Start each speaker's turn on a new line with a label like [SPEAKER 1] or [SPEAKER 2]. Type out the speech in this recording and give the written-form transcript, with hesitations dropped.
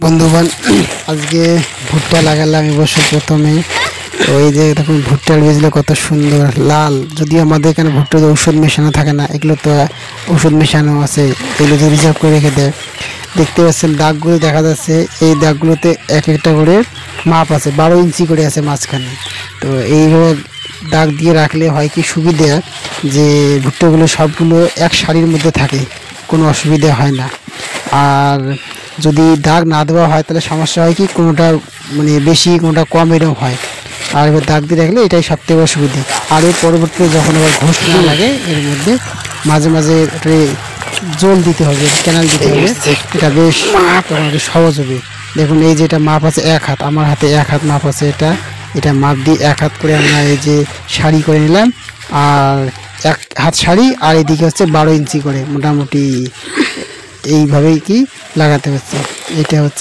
[SPEAKER 1] বন্ধুগণ আজকে ভুট্টা লাগালাম এবছর প্রথমে। তো এই যে দেখুন ভুট্টার বীজগুলো কত সুন্দর লাল। যদি আমাদের এখানে ভুট্টাতে ওষুধ মেশানো থাকে না, এগুলো তো ওষুধ মেশানো আছে, এগুলো তো রিজার্ভ করে রেখে দেয়। দেখতে পাচ্ছেন দাগগুলো দেখা যাচ্ছে, এই দাগগুলোতে এক একটা করে মাপ আছে, 12 ইঞ্চি করে আছে মাঝখানে। তো এইভাবে দাগ দিয়ে রাখলে হয় কি সুবিধা, যে ভুট্টাগুলো সবগুলো এক সারির মধ্যে থাকে, কোনো অসুবিধা হয় না। আর যদি দাগ না দেওয়া হয় তাহলে সমস্যা হয় কি, কোনোটা মানে বেশি কোনোটা কম এরকম হয়। আর এবার দাগ দিয়ে রাখলে এটাই সবথেকে অসুবিধা। আর এর পরবর্তীতে যখন আবার ঘোষ না লাগে, এর মধ্যে মাঝে মাঝে একটা জল দিতে হবে, ক্যানাল দিতে হবে, এটা বেশ তখন একটু সহজ হবে। দেখুন এই যে এটা মাপ আছে 1 হাত, আমার হাতে 1 হাত মাপ আছে, এটা মাপ দিয়ে 1 হাত করে আমরা এই যে সারি করে নিলাম। আর 1 হাত সারি, আর এদিকে হচ্ছে 12 ইঞ্চি করে মোটামুটি এইভাবেই কি লাগাতে হচ্ছে। এটা হচ্ছে